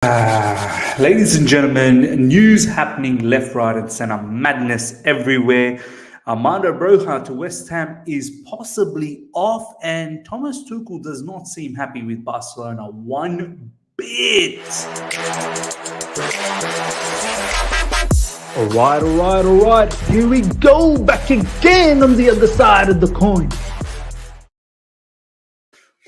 Ladies and gentlemen, news happening left, right, and center, madness everywhere. Armando Broja to West Ham is possibly off, and Thomas Tuchel does not seem happy with Barcelona one bit. All right. Here we go, back again on the other side of the coin.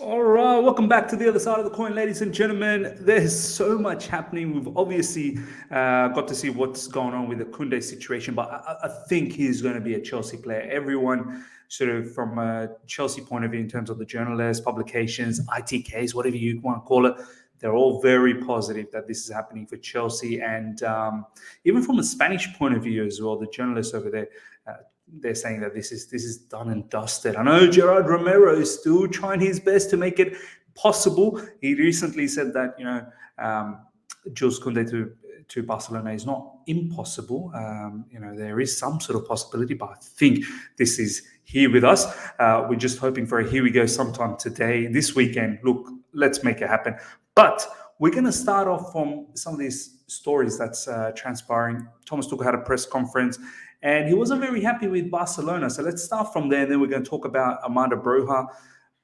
All right, welcome back to the other side of the coin, ladies and gentlemen. There's so much happening. We've obviously got to see what's going on with the Kounde situation, but I think he's going to be a Chelsea player. Everyone, sort of from a Chelsea point of view, in terms of the journalists, publications, ITKs, whatever you want to call it, they're all very positive that this is happening for Chelsea. And even from a Spanish point of view as well, the journalists over there, they're saying that this is done and dusted. I know Gerard Romero is still trying his best to make it possible. He recently said that Jules Kounde to Barcelona is not impossible. There is some sort of possibility, but I think this is here with us. We're just hoping for a here we go sometime today, this weekend. Look, let's make it happen. But we're going to start off from some of these stories that's transpiring. Thomas Tuchel had a press conference, and he wasn't very happy with Barcelona. So let's start from there, and then we're going to talk about Armando Broja,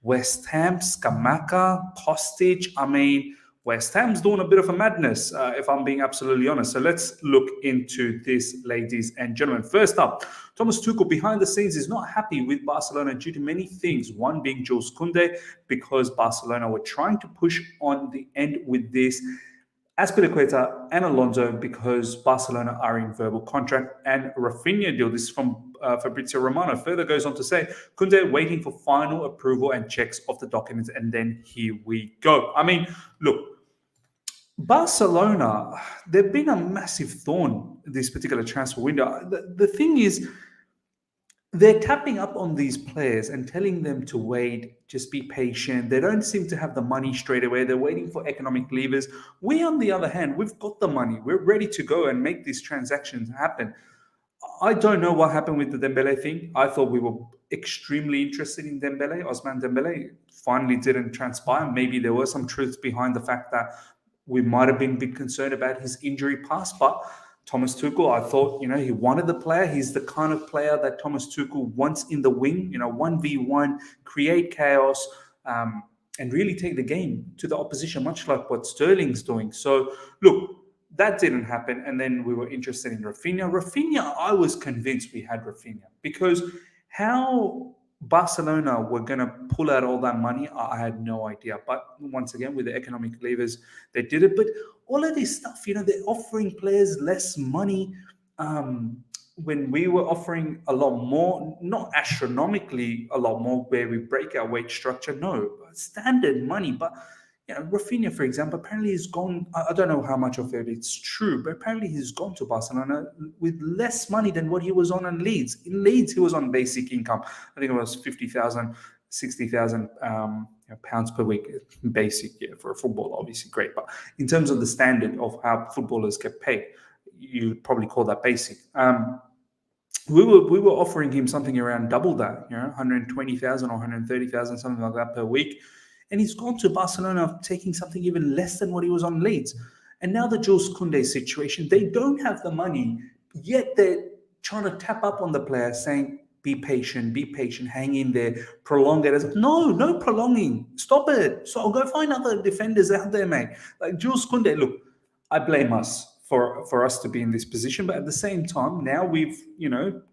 West Ham, Scamacca, Kostic. I mean, West Ham's doing a bit of a madness, if I'm being absolutely honest. So let's look into this, ladies and gentlemen. First up, Thomas Tuchel behind the scenes is not happy with Barcelona due to many things. One being Jules Kounde, because Barcelona were trying to push on the end with this. Azpilicueta and Alonso, because Barcelona are in verbal contract, and Raphinha deal. This is from Fabrizio Romano. Further goes on to say, Kounde waiting for final approval and checks of the documents, and then here we go. I mean, look, Barcelona, they've been a massive thorn this particular transfer window. The thing is, they're tapping up on these players and telling them to wait, just be patient. They don't seem to have the money straight away. They're waiting for economic levers. We, on the other hand, we've got the money. We're ready to go and make these transactions happen. I don't know what happened with the Dembele thing. I thought we were extremely interested in Dembele, Ousmane Dembele. Finally didn't transpire. Maybe there was some truth behind the fact that we might have been a bit concerned about his injury past, but Thomas Tuchel, I thought, he wanted the player. He's the kind of player that Thomas Tuchel wants in the wing, 1v1, create chaos, and really take the game to the opposition, much like what Sterling's doing. So, look, that didn't happen. And then we were interested in Raphinha. Raphinha, I was convinced we had Raphinha, because how Barcelona were going to pull out all that money, I had no idea. But once again, with the economic levers, they did it. But all of this stuff, they're offering players less money when we were offering a lot more, not astronomically a lot more, where we break our wage structure. No, standard money. But Raphinha, for example, apparently he's gone. I don't know how much of it's true, but apparently he's gone to Barcelona with less money than what he was on in Leeds. In Leeds, he was on basic income. I think it was 50,000, 60,000 pounds per week. Basic, for a footballer, obviously great. But in terms of the standard of how footballers get paid, you'd probably call that basic. We were offering him something around double that, 120,000 or 130,000, something like that per week. And he's gone to Barcelona taking something even less than what he was on Leeds. And now the Jules Kounde situation, they don't have the money, yet they're trying to tap up on the player, saying, be patient, hang in there, prolong it. No prolonging. Stop it. So I'll go find other defenders out there, mate. Like Jules Kounde, look, I blame us for us to be in this position. But at the same time, now we've,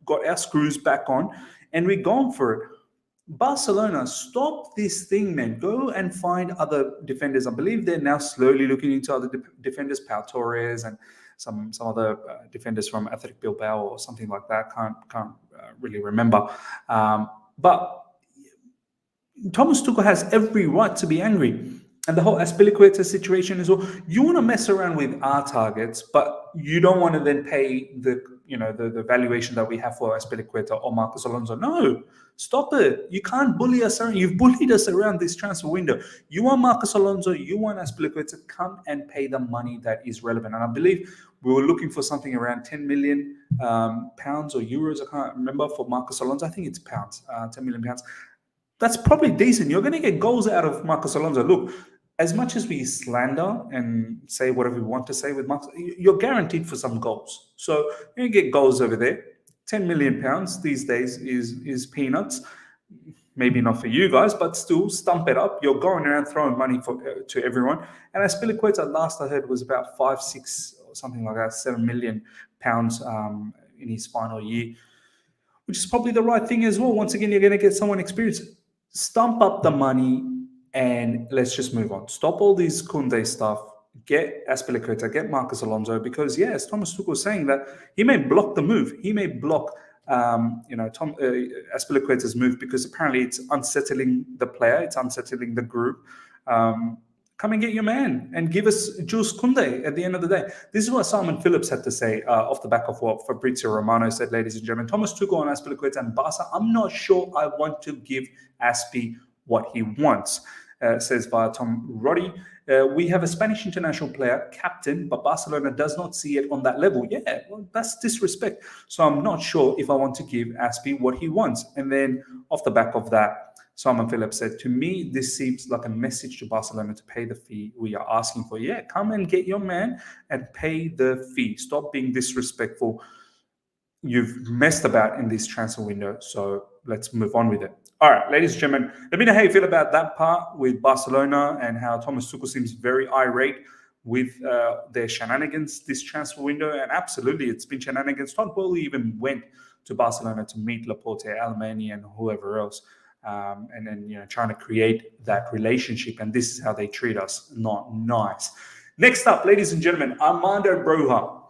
got our screws back on and we're going for it. Barcelona, stop this thing, man. Go and find other defenders. I believe they're now slowly looking into other defenders, Pau Torres and some other defenders from Athletic Bilbao or something like that. Can't really remember. But Thomas Tuchel has every right to be angry. And the whole Azpilicueta situation as well. You want to mess around with our targets, but you don't want to then pay the valuation that we have for Azpilicueta or Marcos Alonso. No, stop it. You can't bully us around. You've bullied us around this transfer window. You want Marcos Alonso, you want Azpilicueta, come and pay the money that is relevant. And I believe we were looking for something around 10 million pounds or euros. I can't remember for Marcos Alonso. I think it's pounds, 10 million pounds. That's probably decent. You're going to get goals out of Marcos Alonso. Look, as much as we slander and say whatever we want to say with Marcus, you're guaranteed for some goals. So you get goals over there. £10 million these days is peanuts. Maybe not for you guys, but still stump it up. You're going around throwing money to everyone. And Azpilicueta, last I heard, was about 5, 6, or something like that, £7 million in his final year, which is probably the right thing as well. Once again, you're going to get someone experienced. Stump up the money and let's just move on. Stop all these Kounde stuff. Get Azpilicueta, get Marcus Alonso, because yes, Thomas Tuchel was saying that he may block the move. He may block, Azpilicueta's move because apparently it's unsettling the player, it's unsettling the group. Come and get your man and give us Jules Kounde at the end of the day. This is what Simon Phillips had to say off the back of what Fabrizio Romano said, ladies and gentlemen. Thomas Tuchel on Azpilicueta and Barca. I'm not sure I want to give Aspi what he wants, says via Tom Roddy. We have a Spanish international player, captain, but Barcelona does not see it on that level. Yeah, well, that's disrespect. So I'm not sure if I want to give Aspi what he wants. And then off the back of that, Simon Phillips said, to me, this seems like a message to Barcelona to pay the fee we are asking for. Yeah, come and get your man and pay the fee. Stop being disrespectful. You've messed about in this transfer window, so let's move on with it. All right, ladies and gentlemen, let me know how you feel about that part with Barcelona and how Thomas Tuchel seems very irate with their shenanigans this transfer window. And absolutely, it's been shenanigans. Todd Bowley even went to Barcelona to meet Laporte, Alemany, and whoever else. And then, trying to create that relationship. And this is how they treat us. Not nice. Next up, ladies and gentlemen, Armando Broja.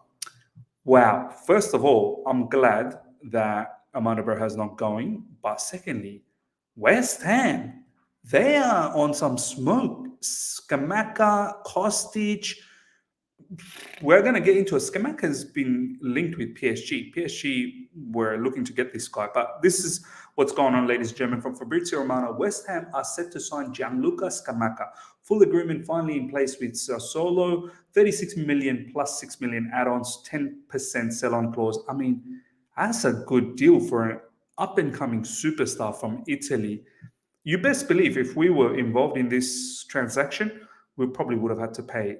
Wow. First of all, I'm glad that Armando Broja is not going. But secondly, West Ham, they are on some smoke. Scamacca, Kostic. We're going to get into it. Scamacca has been linked with PSG. PSG were looking to get this guy. But this is what's going on, ladies and gentlemen. From Fabrizio Romano, West Ham are set to sign Gianluca Scamacca. Full agreement finally in place with Sassuolo. 36 million plus 6 million add-ons, 10% sell-on clause. I mean, that's a good deal for an up-and-coming superstar from Italy. You best believe if we were involved in this transaction, we probably would have had to pay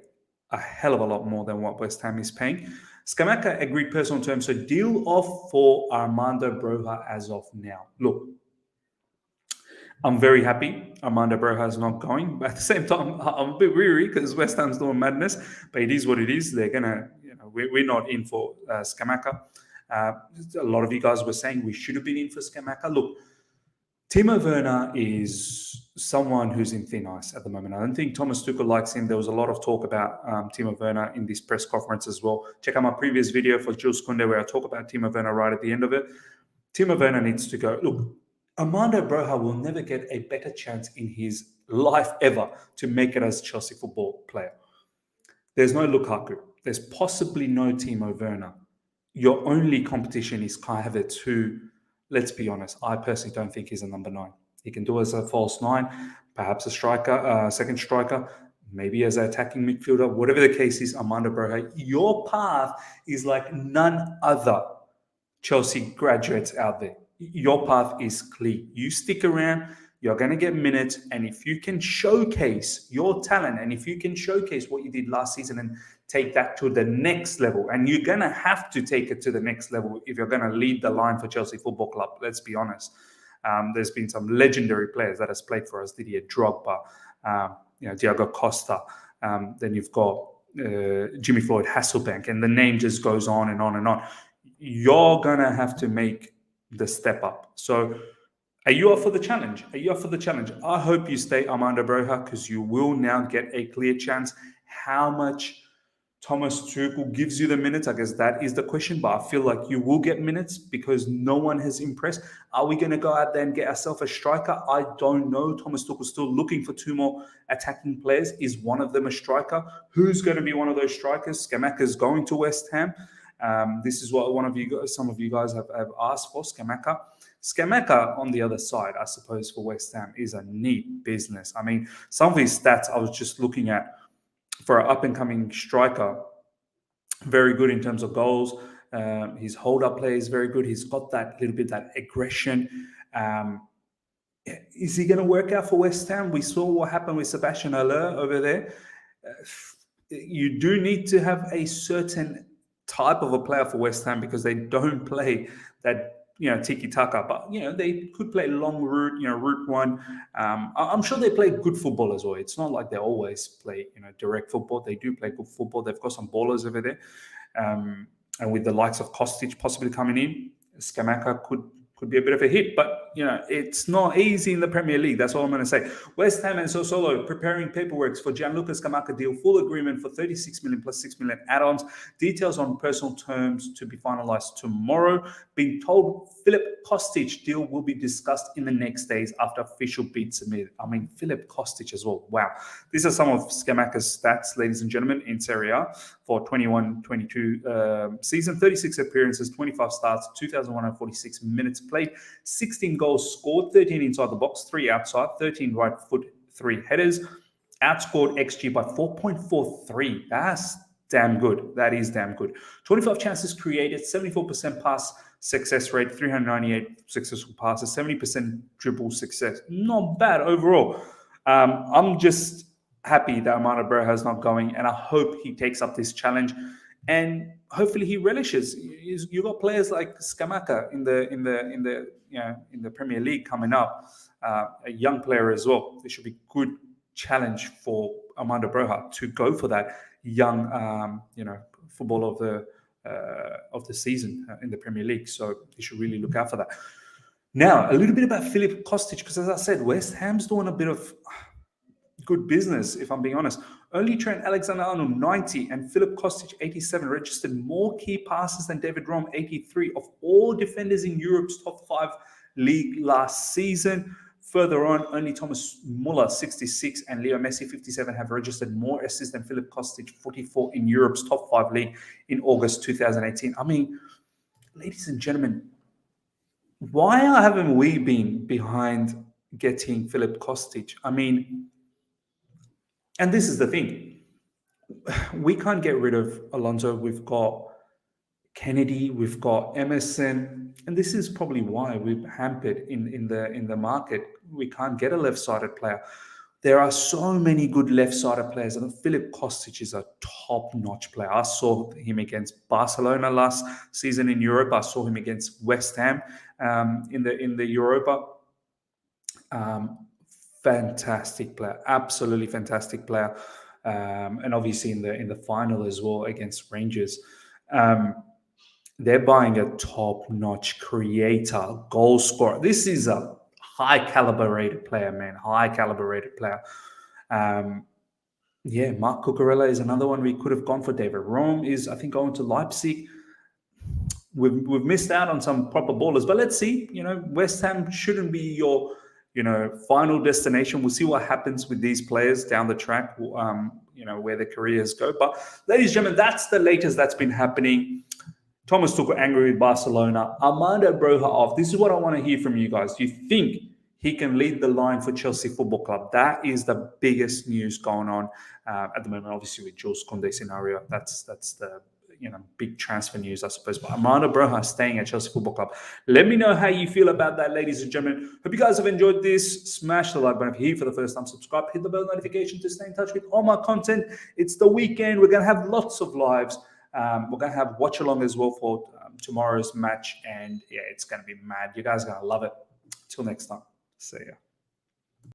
a hell of a lot more than what West Ham is paying. Scamacca agreed personal terms, so deal off for Armando Broja as of now. Look, I'm very happy Armando Broja is not going, but at the same time, I'm a bit weary because West Ham's doing madness, but it is what it is. They're going to, we're not in for Scamacca. A lot of you guys were saying we should have been in for Scamacca. Look, Timo Werner is someone who's in thin ice at the moment. I don't think Thomas Tuchel likes him. There was a lot of talk about Timo Werner in this press conference as well. Check out my previous video for Jules Kounde where I talk about Timo Werner right at the end of it. Timo Werner needs to go. Look, Armando Broja will never get a better chance in his life ever to make it as a Chelsea football player. There's no Lukaku. There's possibly no Timo Werner. Your only competition is Kai Havertz, who, let's be honest, I personally don't think he's a number 9. He can do it as a false 9, perhaps a striker, second striker, maybe as an attacking midfielder, whatever the case is, Armando Broja. Your path is like none other Chelsea graduates out there. Your path is clear. You stick around, you're going to get minutes, and if you can showcase your talent, and if you can showcase what you did last season and take that to the next level, and you're going to have to take it to the next level if you're going to lead the line for Chelsea Football Club, let's be honest. There's been some legendary players that has played for us, Didier Drogba, Diego Costa, then you've got Jimmy Floyd Hasselbank, and the name just goes on and on and on. You're going to have to make the step up. So are you up for the challenge? Are you up for the challenge? I hope you stay, Armando Broja, because you will now get a clear chance. How much Thomas Tuchel gives you the minutes, I guess that is the question, but I feel like you will get minutes because no one has impressed. Are we going to go out there and get ourselves a striker? I don't know. Thomas Tuchel's still looking for 2 more attacking players. Is one of them a striker? Who's going to be one of those strikers? Scamacca is going to West Ham. This is what some of you guys have asked for, Scamacca. Scamacca, on the other side, I suppose, for West Ham is a neat business. I mean, some of his stats I was just looking at for an up-and-coming striker, very good in terms of goals. His hold-up play is very good. He's got that little bit, that aggression. Is he going to work out for West Ham? We saw what happened with Sebastian Haller over there. You do need to have a certain type of a player for West Ham because they don't play that tiki-taka, but they could play long route, route one. I'm sure they play good football as well. It's not like they always play direct football. They do play good football. They've got some ballers over there, and with the likes of Kostic possibly coming in, Scamacca could be a bit of a hit, but it's not easy in the Premier League. That's all I'm going to say. West Ham and Sassuolo preparing paperwork for Gianluca Scamacca deal. Full agreement for 36 million plus 6 million add-ons. Details on personal terms to be finalized tomorrow. Being told Filip Kostic deal will be discussed in the next days after official bid submitted. I mean, Filip Kostic as well. Wow. These are some of Scamacca's stats, ladies and gentlemen, in Serie A for 21-22 season. 36 appearances, 25 starts, 2,146 minutes played, 16 goals scored, 13 inside the box, 3 outside, 13 right foot, 3 headers. Outscored XG by 4.43. That's damn good. That is damn good. 25 chances created, 74% pass success rate, 398 successful passes, 70% dribble success. Not bad overall. I'm just happy that Armando Broja is not going, and I hope he takes up this challenge, and hopefully he relishes. You got players like Scamacca in the Premier League coming up, a young player as well. There should be good challenge for Armando Broja to go for that young, football of the season in the Premier League. So you should really look out for that. Now, a little bit about Filip Kostic, because as I said, West Ham's doing a bit of good business, if I'm being honest. Only Trent Alexander-Arnold, 90, and Filip Kostic, 87, registered more key passes than David Rom, 83, of all defenders in Europe's top 5 league last season. Further on, only Thomas Muller, 66, and Leo Messi, 57, have registered more assists than Filip Kostic, 44, in Europe's top 5 league in August 2018. I mean, ladies and gentlemen, why haven't we been behind getting Filip Kostic? I mean, and this is the thing. We can't get rid of Alonso. We've got Kennedy, we've got Emerson, and this is probably why we're hampered in the market. We can't get a left-sided player. There are so many good left-sided players, and Filip Kostic is a top-notch player. I saw him against Barcelona last season in Europe. I saw him against West Ham in the Europa. Fantastic player, absolutely fantastic player, and obviously in the final as well against Rangers. They're buying a top-notch creator, goal scorer. This is a high-caliber-rated player, man. High-caliber-rated player. Marc Cucurella is another one we could have gone for. David Rome is, I think, going to Leipzig. We've missed out on some proper ballers, but let's see. West Ham shouldn't be your final destination. We'll see what happens with these players down the track, where their careers go. But ladies and gentlemen, that's the latest that's been happening. Thomas Tuchel angry with Barcelona. Armando Broja off. This is what I want to hear from you guys. Do you think he can lead the line for Chelsea Football Club? That is the biggest news going on at the moment, obviously with Jules Kounde scenario. That's the big transfer news, I suppose. But Armando Broja staying at Chelsea Football Club. Let me know how you feel about that, ladies and gentlemen. Hope you guys have enjoyed this. Smash the like button if you're here for the first time. Subscribe, hit the bell notification to stay in touch with all my content. It's the weekend. We're going to have lots of lives. We're going to have watch along as well for tomorrow's match. And yeah, it's going to be mad. You guys are going to love it. Till next time. See ya.